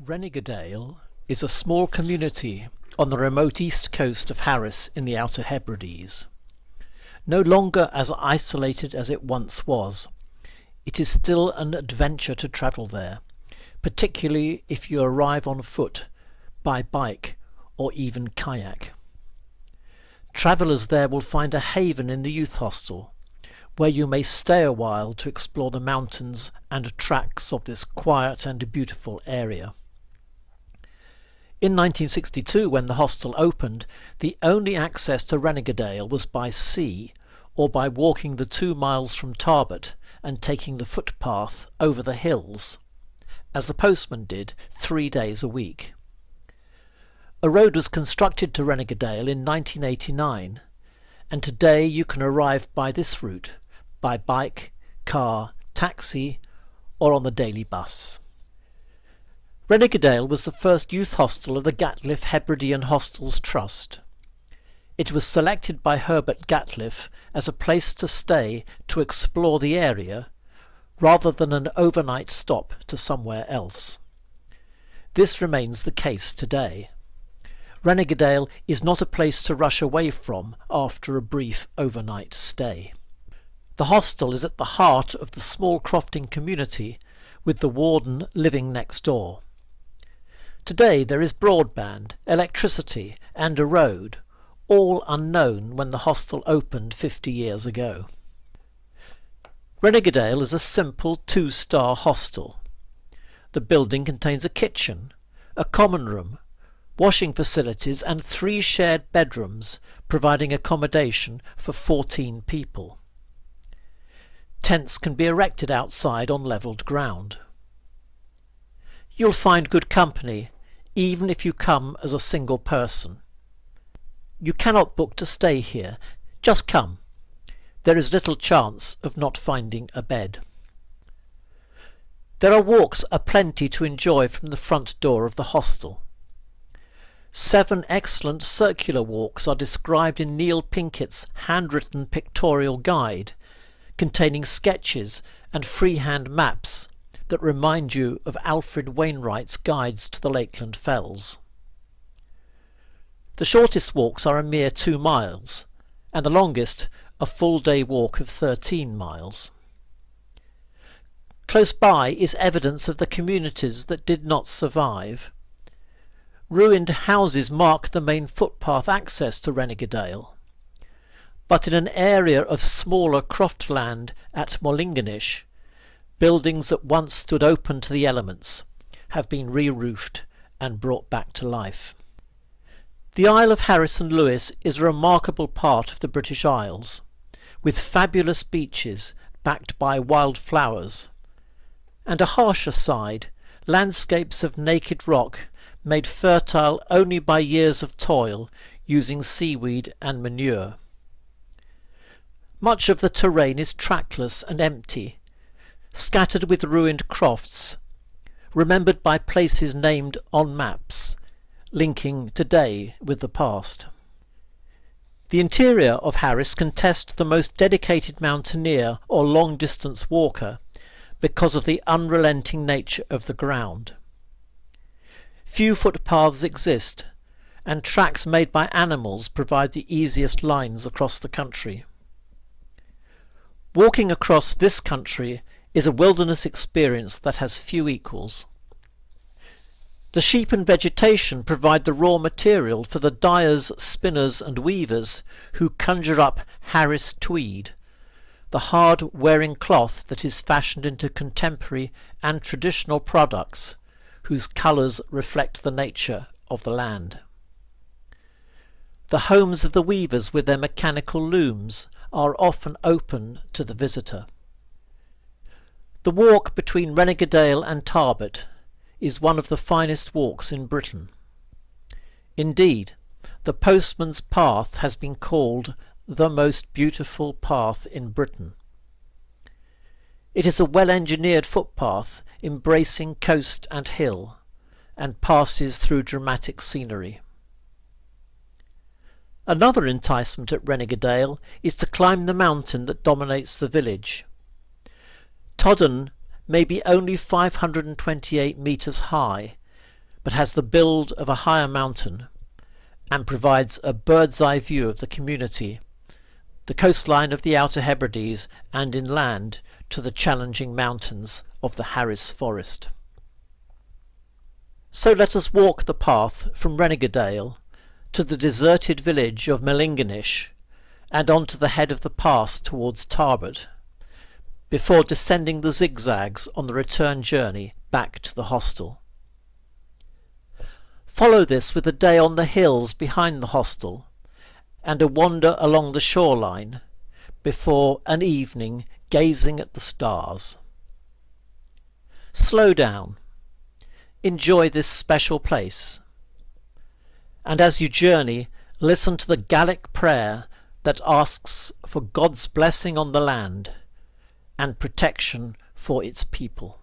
Rhenigidale is a small community on the remote east coast of Harris in the Outer Hebrides. No longer as isolated as it once was, it is still an adventure to travel there, particularly if you arrive on foot, by bike, or even kayak. Travellers there will find a haven in the youth hostel, where you may stay a while to explore the mountains and tracks of this quiet and beautiful area. In 1962, when the hostel opened, the only access to Rhenigidale was by sea or by walking the 2 miles from Tarbert and taking the footpath over the hills, as the postman did 3 days a week. A road was constructed to Rhenigidale in 1989, and today you can arrive by this route, by bike, car, taxi, or on the daily bus. Rhenigidale was the first youth hostel of the Gatliff Hebridean Hostels Trust. It was selected by Herbert Gatliff as a place to stay to explore the area, rather than an overnight stop to somewhere else. This remains the case today. Rhenigidale is not a place to rush away from after a brief overnight stay. The hostel is at the heart of the small crofting community, with the warden living next door. Today there is broadband, electricity, and a road, all unknown when the hostel opened 50 years ago. Rhenigidale is a simple 2-star hostel. The building contains a kitchen, a common room, washing facilities, and 3 shared bedrooms, providing accommodation for 14 people. Tents can be erected outside on levelled ground. You'll find good company, even if you come as a single person. You cannot book to stay here. Just come. There is little chance of not finding a bed. There are walks aplenty to enjoy from the front door of the hostel. 7 excellent circular walks are described in Neil Pinkett's handwritten pictorial guide, containing sketches and freehand maps that remind you of Alfred Wainwright's guides to the Lakeland Fells. The shortest walks are a mere 2 miles, and the longest a full-day walk of 13 miles. Close by is evidence of the communities that did not survive. Ruined houses mark the main footpath access to Rhenigidale, but in an area of smaller croft land at Mollingonish, buildings that once stood open to the elements have been re-roofed and brought back to life. The Isle of Harris and Lewis is a remarkable part of the British Isles, with fabulous beaches backed by wild flowers, and a harsher side, landscapes of naked rock made fertile only by years of toil using seaweed and manure. Much of the terrain is trackless and empty, scattered with ruined crofts, remembered by places named on maps, linking today with the past. The interior of Harris can test the most dedicated mountaineer or long-distance walker because of the unrelenting nature of the ground. Few footpaths exist, and tracks made by animals provide the easiest lines across the country. Walking across this country is a wilderness experience that has few equals. The sheep and vegetation provide the raw material for the dyers, spinners and weavers who conjure up Harris tweed, the hard-wearing cloth that is fashioned into contemporary and traditional products whose colours reflect the nature of the land. The homes of the weavers with their mechanical looms are often open to the visitor. The walk between Rhenigidale and Tarbert is one of the finest walks in Britain. Indeed, the Postman's Path has been called the most beautiful path in Britain. It is a well-engineered footpath embracing coast and hill, and passes through dramatic scenery. Another enticement at Rhenigidale is to climb the mountain that dominates the village. Todden may be only 528 metres high, but has the build of a higher mountain, and provides a bird's-eye view of the community, the coastline of the Outer Hebrides, and inland to the challenging mountains of the Harris Forest. So let us walk the path from Rhenigidale to the deserted village of Melinginish, and on to the head of the pass towards Tarbert, before descending the zigzags on the return journey back to the hostel. Follow this with a day on the hills behind the hostel, and a wander along the shoreline, before an evening gazing at the stars. Slow down. Enjoy this special place. And as you journey, listen to the Gaelic prayer that asks for God's blessing on the land and protection for its people.